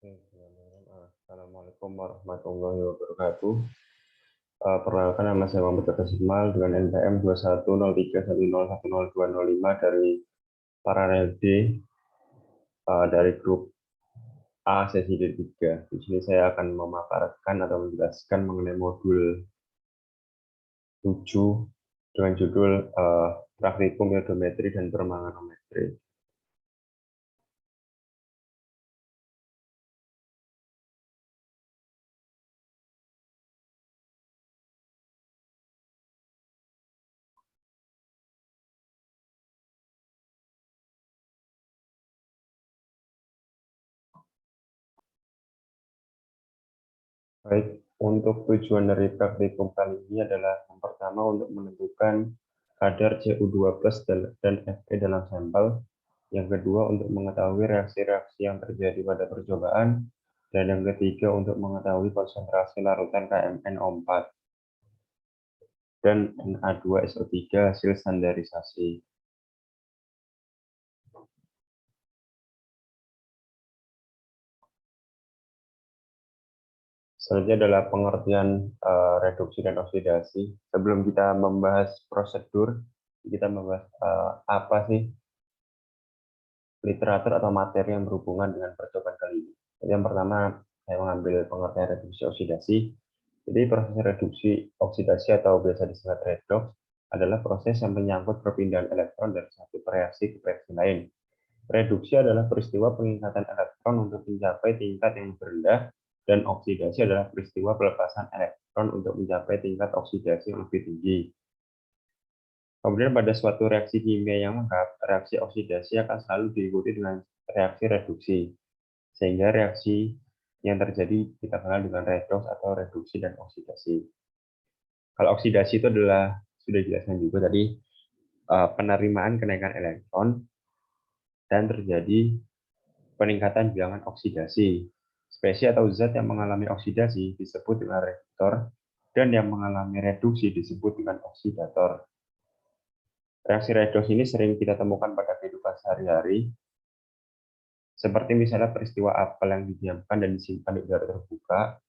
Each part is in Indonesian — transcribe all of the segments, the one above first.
Assalamualaikum warahmatullahi wabarakatuh. Perkenalkan, nama saya Muhammad Desimal dengan NPM 2103101025 dari Paralel D dari grup A sesi D3. Di sini saya akan memaparkan atau menjelaskan mengenai modul 7 dengan judul Praktikum Iodometri dan Permanganometri. Baik, untuk tujuan dari praktikum kali ini adalah yang pertama untuk menentukan kadar Cu2+ dan Fe dalam sampel. Yang kedua untuk mengetahui reaksi-reaksi yang terjadi pada percobaan. Dan yang ketiga untuk mengetahui konsentrasi larutan KMnO4 dan Na2SO3 hasil standarisasi. Selanjutnya adalah pengertian reduksi dan oksidasi. Sebelum kita membahas prosedur, kita membahas apa sih literatur atau materi yang berhubungan dengan percobaan kali ini. Jadi yang pertama, saya mengambil pengertian reduksi oksidasi. Jadi proses reduksi oksidasi atau biasa disebut redox adalah proses yang menyangkut perpindahan elektron dari satu reaksi ke reaksi lain. Reduksi adalah peristiwa pengingkatan elektron untuk mencapai tingkat yang rendah, dan oksidasi adalah peristiwa pelepasan elektron untuk mencapai tingkat oksidasi yang lebih tinggi. Kemudian pada suatu reaksi kimia yang lengkap, reaksi oksidasi akan selalu diikuti dengan reaksi reduksi. Sehingga reaksi yang terjadi kita kenal dengan redox atau reduksi dan oksidasi. Kalau oksidasi itu adalah, sudah dijelaskan juga tadi, penerimaan kenaikan elektron dan terjadi peningkatan bilangan oksidasi. Spesies atau zat yang mengalami oksidasi disebut dengan reduktor, dan yang mengalami reduksi disebut dengan oksidator. Reaksi redoks ini sering kita temukan pada kehidupan sehari-hari, seperti misalnya peristiwa apel yang didiamkan dan disimpan di udara terbuka,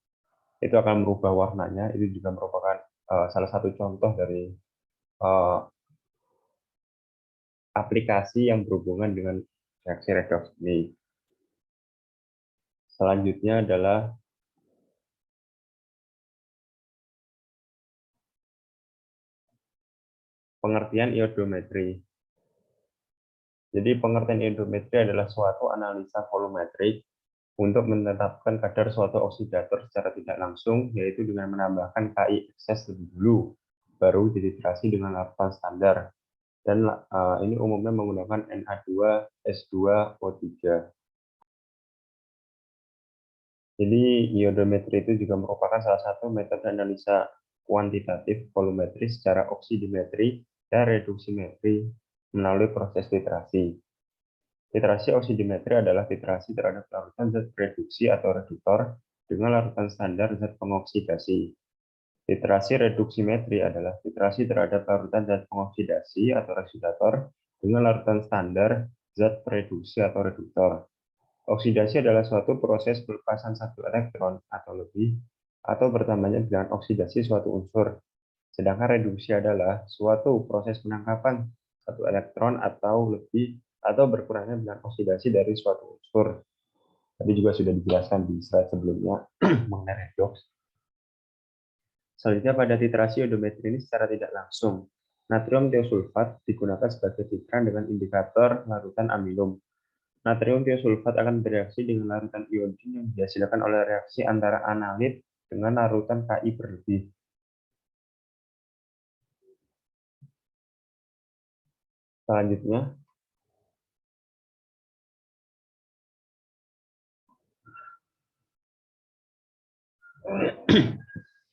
itu akan merubah warnanya. Itu juga merupakan salah satu contoh dari aplikasi yang berhubungan dengan reaksi redoks ini. Selanjutnya adalah pengertian iodometri. Jadi pengertian iodometri adalah suatu analisa volumetrik untuk menetapkan kadar suatu oksidator secara tidak langsung, yaitu dengan menambahkan Ki ekses lebih dulu, baru dititrasi dengan larutan standar. Dan ini umumnya menggunakan Na2S2O3. Jadi iodometri itu juga merupakan salah satu metode analisa kuantitatif volumetri secara oksidimetri dan reduksimetri melalui proses titrasi. Titrasi oksidimetri adalah titrasi terhadap larutan zat reduksi atau reduktor dengan larutan standar zat pengoksidasi. Titrasi reduksimetri adalah titrasi terhadap larutan zat pengoksidasi atau oksidator dengan larutan standar zat reduksi atau reduktor. Oksidasi adalah suatu proses pelepasan satu elektron atau lebih atau bertambahnya bilangan oksidasi suatu unsur. Sedangkan reduksi adalah suatu proses penangkapan satu elektron atau lebih atau berkurangnya bilangan oksidasi dari suatu unsur. Tadi juga sudah dijelaskan di slide sebelumnya mengenai redoks. Selanjutnya pada titrasi iodometri ini secara tidak langsung, natrium tiosulfat digunakan sebagai titran dengan indikator larutan aminum. Natrium tiosulfat akan bereaksi dengan larutan iodin yang dihasilkan oleh reaksi antara analit dengan larutan Ki berlebih. Selanjutnya,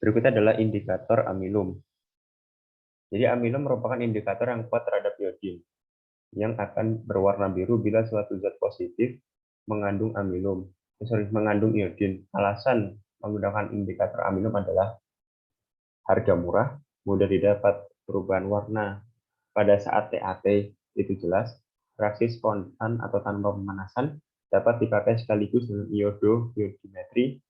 berikutnya adalah indikator aminum. Jadi aminum merupakan indikator yang kuat terhadap iodin, yang akan berwarna biru bila suatu zat positif mengandung iodin. Alasan menggunakan indikator aminum adalah harga murah, mudah didapat, perubahan warna pada saat TAT itu jelas, reaksi spontan atau tanpa pemanasan, dapat dipakai sekaligus dengan iodimetri,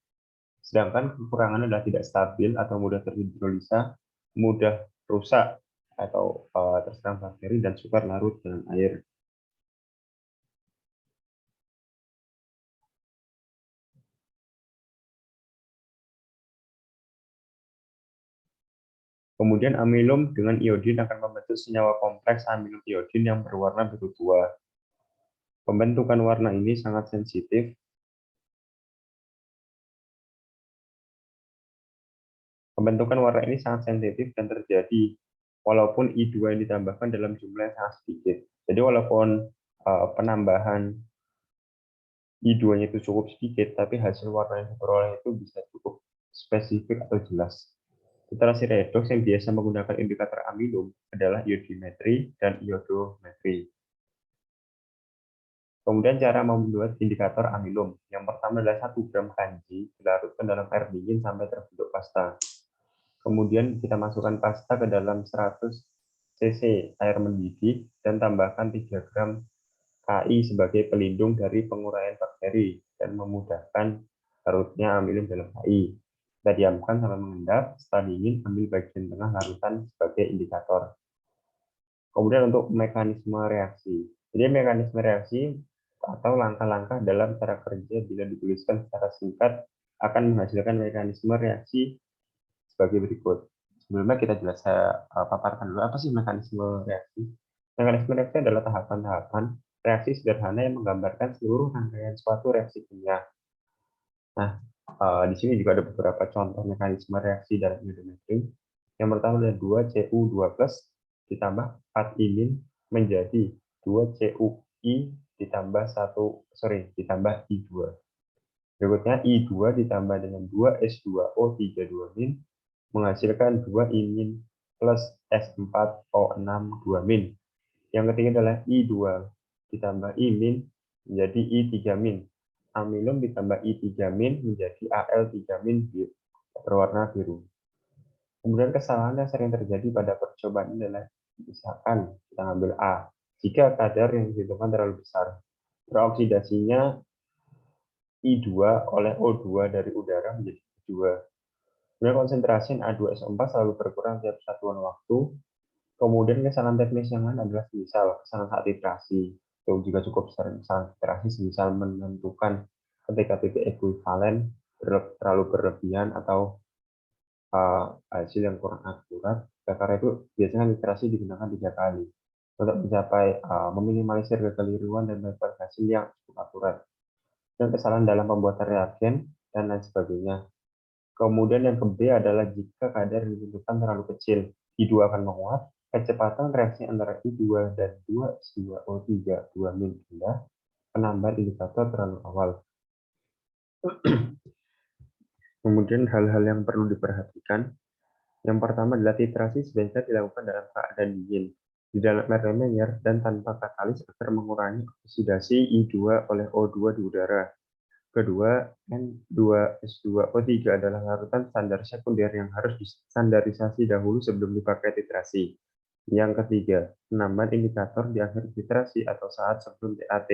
sedangkan kekurangannya adalah tidak stabil atau mudah terhidrolisa, mudah rusak atau terserang bakteri dan sukar larut dalam air. Kemudian amilum dengan iodin akan membentuk senyawa kompleks amilum iodin yang berwarna biru tua. Pembentukan warna ini sangat sensitif. Pembentukan warna ini sangat sensitif dan terjadi walaupun I2 yang ditambahkan dalam jumlah yang sangat sedikit. Jadi walaupun penambahan I2-nya itu cukup sedikit, tapi hasil warna yang diperoleh itu bisa cukup spesifik atau jelas. Titrasi redoks yang biasa menggunakan indikator amilum adalah iodimetri dan iodometri. Kemudian cara membuat indikator amilum. Yang pertama adalah 1 gram kanji dilarutkan dalam air dingin sampai terbentuk pasta. Kemudian kita masukkan pasta ke dalam 100 cc air mendidih dan tambahkan 3 gram KI sebagai pelindung dari penguraian bakteri dan memudahkan larutnya amilum dalam KI. Kita diamkan sampai mengendap, setelah dingin ambil bagian tengah larutan sebagai indikator. Kemudian untuk mekanisme reaksi. Jadi mekanisme reaksi atau langkah-langkah dalam cara kerja bila dituliskan secara singkat akan menghasilkan mekanisme reaksi sebagai berikut. Sebelumnya kita saya paparkan dulu apa sih mekanisme reaksi. Mekanisme reaksi adalah tahapan-tahapan reaksi sederhana yang menggambarkan seluruh rangkaian suatu reaksi kimia. Nah, di sini juga ada beberapa contoh mekanisme reaksi dalam iodometri. Yang pertama adalah 2Cu2+ ditambah 4 imin menjadi 2Cui ditambah I2. Berikutnya I2 ditambah dengan 2S2O32- menghasilkan 2 imin plus S4O6 2-. Yang ketiga adalah I2 ditambah imin menjadi I3-. Amilum ditambah I3- menjadi Al3- berwarna biru. Kemudian kesalahan yang sering terjadi pada percobaan ini adalah misalkan kita ambil A. Jika kadar yang ditentukan terlalu besar, teroksidasinya I2 oleh O2 dari udara menjadi I2. Kemudian konsentrasi A2SO4 selalu berkurang tiap satuan waktu. Kemudian kesalahan teknis yang lain adalah misal kesalahan saat titrasi. Itu juga cukup sering kesalahan titrasi, misal menentukan ketika titik ekuivalen terlalu berlebihan atau hasil yang kurang akurat. Karena itu biasanya titrasi digunakan 3 kali untuk mencapai meminimalisir kekeliruan dan mendapatkan hasil yang cukup akurat. Dan kesalahan dalam pembuatan reagen dan lain sebagainya. Kemudian yang ke B adalah jika kadar yang ditentukan terlalu kecil, I2 akan menguap, kecepatan reaksi antara I2 dan 2S2O3 2- rendah, penambahan indikator terlalu awal. Kemudian hal-hal yang perlu diperhatikan. Yang pertama adalah titrasi sebaiknya dilakukan dalam keadaan dingin, di dalam air menyer dan tanpa katalis agar mengurangi oksidasi I2 oleh O2 di udara. Kedua, N2S2O3 adalah larutan standar sekunder yang harus distandarisasi dahulu sebelum dipakai titrasi. Yang ketiga, penambahan indikator di akhir titrasi atau saat sebelum TAT.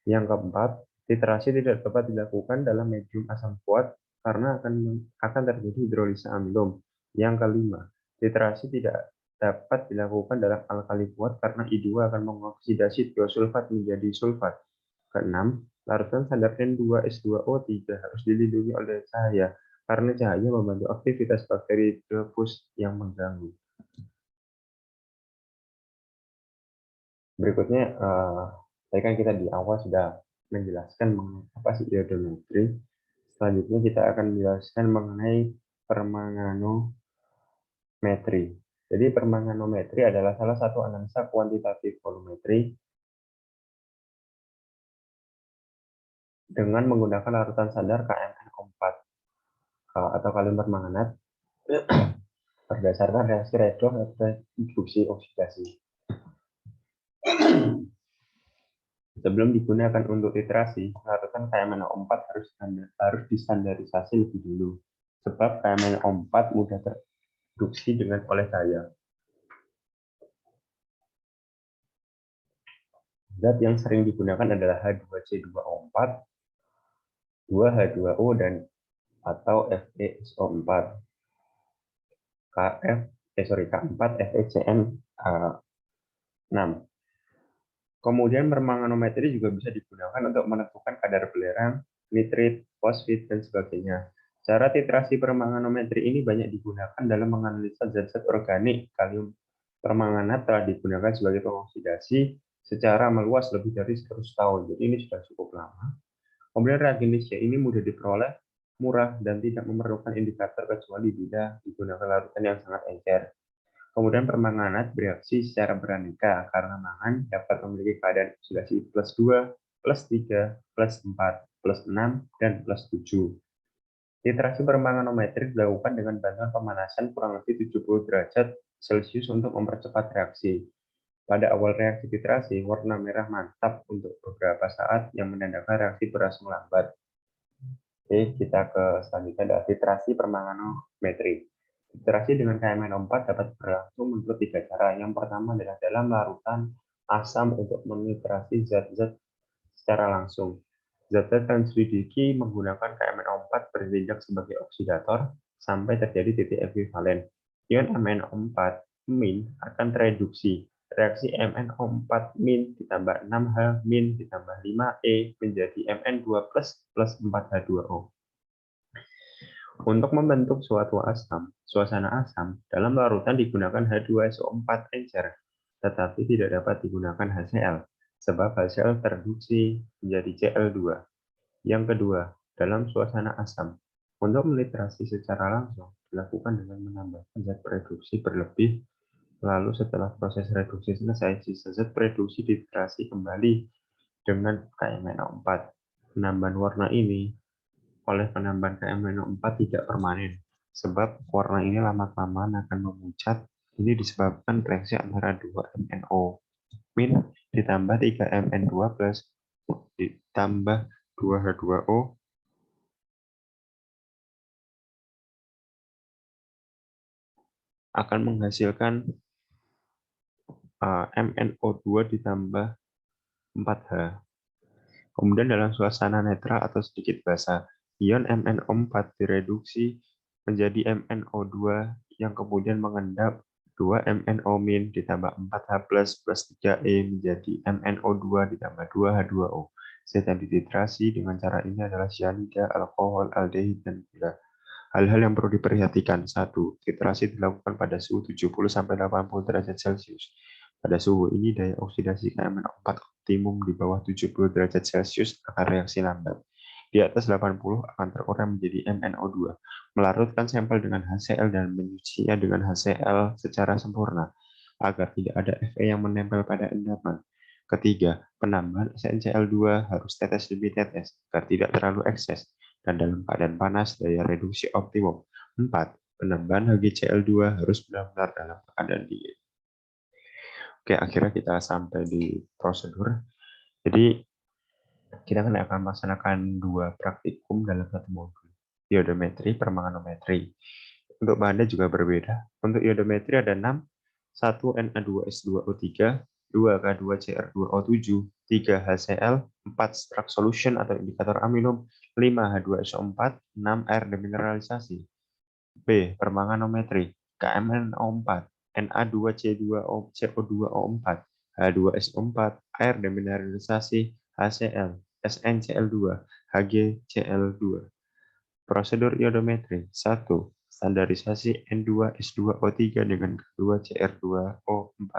Yang keempat, titrasi tidak dapat dilakukan dalam medium asam kuat karena akan terjadi hidrolisa amilum. Yang kelima, titrasi tidak dapat dilakukan dalam alkali kuat karena I2 akan mengoksidasi tiosulfat menjadi sulfat. Keenam, larutan standar N2S2O3 harus dilindungi oleh cahaya karena cahaya membantu aktivitas bakteri hidrofus yang mengganggu. Berikutnya, tadi kan kita di awal sudah menjelaskan mengenai apa sih iodometri. Selanjutnya kita akan menjelaskan mengenai permanganometri. Jadi permanganometri adalah salah satu analisa kuantitatif volumetri dengan menggunakan larutan standar KMNO4 atau kalium permanganat berdasarkan reaksi redoks atau induksi oksidasi. Sebelum digunakan untuk titrasi, larutan KMNO4 harus distandarisasi lebih dulu, sebab KMNO4 mudah terreduksi oleh cahaya. Zat yang sering digunakan adalah H2C2O4, 2H2O, dan atau FeSO4, K4 FeCN6. Kemudian permanganometri juga bisa digunakan untuk menentukan kadar belerang, nitrit, fosfit, dan sebagainya. Cara titrasi permanganometri ini banyak digunakan dalam menganalisa zat-zat organik. Kalium permanganat telah digunakan sebagai pengoksidasi secara meluas lebih dari 100 tahun. Jadi ini sudah cukup lama. Kemudian reagen Lisier ini mudah diperoleh, murah, dan tidak memerlukan indikator kecuali bila digunakan larutan yang sangat encer. Kemudian permanganat bereaksi secara beraneka karena mangan dapat memiliki keadaan oksidasi plus 2, plus 3, plus 4, plus 6, dan plus 7. Titrasi permanganometri dilakukan dengan bantuan pemanasan kurang lebih 70 derajat Celcius untuk mempercepat reaksi. Pada awal reaksi titrasi, warna merah mantap untuk beberapa saat yang menandakan reaksi berlangsung lambat. Oke, kita ke selanjutnya adalah titrasi permanganometri. Titrasi dengan KMNO4 dapat berlangsung menurut 3 cara. Yang pertama adalah dalam larutan asam untuk menitrasi zat-zat secara langsung. Zat-zat yang diselidiki menggunakan KMNO4 bertindak sebagai oksidator sampai terjadi titik ekuivalen. Ion MnO4 min akan tereduksi. Reaksi MnO4 min ditambah 6H min ditambah 5E menjadi Mn2 plus 4H2O. Untuk membentuk suatu asam, suasana asam, dalam larutan digunakan H2SO4 encer, tetapi tidak dapat digunakan HCl, sebab HCl tereduksi menjadi Cl2. Yang kedua, dalam suasana asam, untuk menitrasi secara langsung dilakukan dengan menambahkan zat reduksi berlebih, lalu setelah proses reduksi selesai, sisa zat reduksi dititrasi kembali dengan KMNO4. Penambahan warna ini oleh penambahan KMNO4 tidak permanen, sebab warna ini lama-kelamaan akan memucat. Ini disebabkan reaksi antara 2MnO min ditambah 3Mn2 plus ditambah 2H2O akan menghasilkan MnO2 ditambah 4H. Kemudian dalam suasana netral atau sedikit basah, ion MnO4 direduksi menjadi MnO2 yang kemudian mengendap 2MnO- ditambah 4H plus 3E menjadi MnO2 ditambah 2H2O. Zat yang dititrasi dengan cara ini adalah cyanida, alkohol, aldehid, dan gula. Hal-hal yang perlu diperhatikan. 1. Titrasi dilakukan pada suhu 70-80 derajat Celcius. Pada suhu ini, daya oksidasi KMNO4 optimum di bawah 70 derajat Celcius akan reaksi lambat. Di atas 80 akan terurang menjadi MnO2. Melarutkan sampel dengan HCl dan menyucinya dengan HCl secara sempurna, agar tidak ada Fe yang menempel pada endapan. Ketiga, penambahan SnCl2 harus tetes demi tetes, agar tidak terlalu ekses, dan dalam keadaan panas, daya reduksi optimum. 4. Penambahan HgCl2 harus benar-benar dalam keadaan dingin. Oke, akhirnya kita sampai di prosedur. Jadi, kita akan melaksanakan 2 praktikum dalam 1 modul. Iodometri, permanganometri. Untuk bahannya juga berbeda. Untuk iodometri ada 6, 1 Na2S2O3, 2 K2Cr2O7, 3 HCl, 4 struct solution atau indikator aminum, 5 H2SO4, 6 air demineralisasi. B. Permanganometri, KMNO4, Na2CO2O4, H2SO4, air demineralisasi, HCl, SnCl2, HgCl2. Prosedur iodometri. 1. Standarisasi N2S2O3 dengan K2Cr2O4.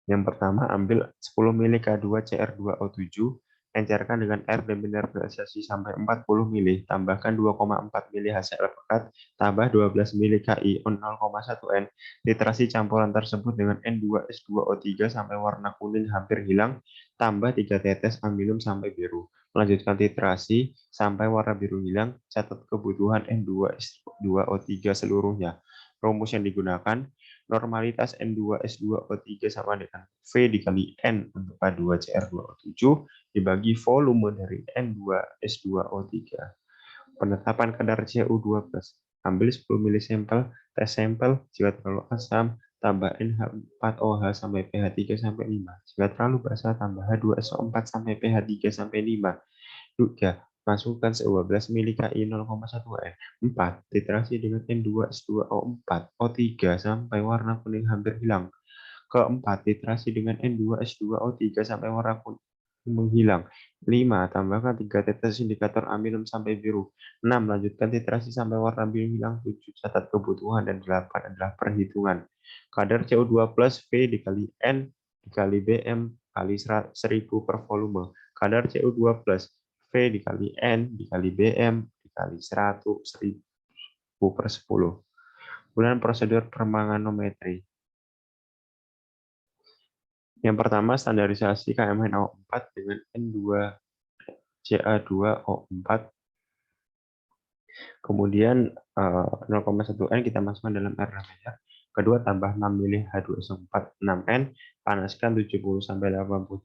Yang pertama, ambil 10 mili K2Cr2O7, encerkan dengan air demineralisasi sampai 40 mili, tambahkan 2,4 mili HCl pekat, tambah 12 mili KiON 0,1 N. Titrasi campuran tersebut dengan N2S2O3 sampai warna kuning hampir hilang, tambah 3 tetes aminum sampai biru. Lanjutkan titrasi sampai warna biru hilang, catat kebutuhan N2S2O3 seluruhnya. Rumus yang digunakan, normalitas N2S2O3 sama dengan V dikali N untuk K2Cr2O7 dibagi volume dari N2S2O3. Penetapan kadar Cu2+. Ambil 10 mili sampel, tes sampel, jika terlalu asam, tambah NH4OH sampai pH 3 sampai 5. Jika terlalu basa, tambah H2SO4 sampai pH 3 sampai 5. 3. Masukkan 12 mili Ki 0,1 N. 4. Titrasi dengan N2S2O4, O3 sampai warna kuning hampir hilang. Keempat, titrasi dengan N2S2O3 sampai warna kuning menghilang. 5. Tambahkan 3 tetes indikator aminum sampai biru. 6. Lanjutkan titrasi sampai warna biru hilang. 7. Catat kebutuhan. Dan 8 adalah perhitungan. Kadar CO2 plus V dikali N dikali BM kali 1000 per volume. Kadar CO2 plus V dikali N dikali BM dikali 1000 per 10. Kemudian prosedur permanganometri. Yang pertama, standarisasi KMNO4 dengan N2CA2O4. Kemudian 0,1 N kita masukkan dalam air meja. Kedua, tambah 6 mili H2SO4 6N, panaskan 70-80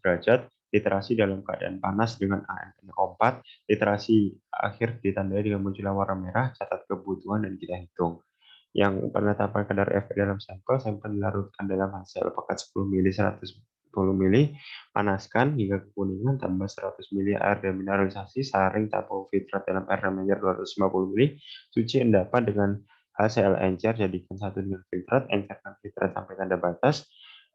derajat, titrasi dalam keadaan panas dengan ANO4, titrasi akhir ditandai dengan munculnya warna merah, catat kebutuhan dan kita hitung. Yang penetapan kadar Fe dalam sampel dilarutkan dalam hasil pekat 10 mili 110 mili, panaskan hingga kekuningan, tambah 100 mili air demineralisasi, saring tapau filtrat dalam air mengalir 250 mili, cuci endapan dengan HCl encer, jadikan satu dengan filtrat, encerkan filtrat sampai tanda batas.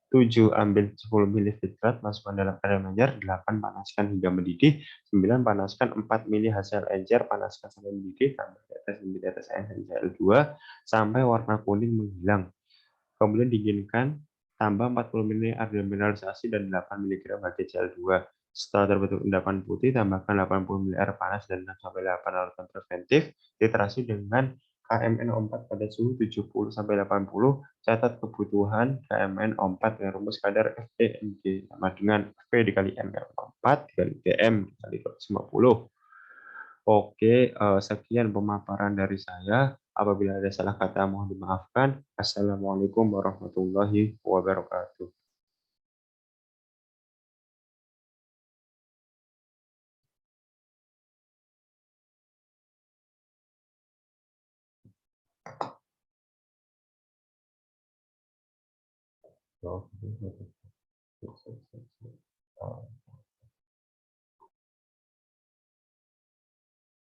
7. Ambil 10 mili filtrat, masukkan dalam air mengalir. 8. Panaskan hingga mendidih. 9. Panaskan 4 mili HCl encer, panaskan sampai mendidih, tambah tetes demi tetes NaCl2 sampai warna kuning menghilang. Kemudian dinginkan, tambah 40 mili air demineralisasi dan 8 mg HCl2. Setelah terbentuk endapan putih, tambahkan 80 mili air panas dan 6-8 larutan preventif. Titrasi dengan KMNO4 pada suhu 70-80. Catat kebutuhan KMNO4 dengan rumus kadar FeMG sama dengan V dikali NO4 dikali DM dikali 250. Oke, sekian pemaparan dari saya. Apabila ada salah kata, mohon dimaafkan. Assalamualaikum warahmatullahi wabarakatuh.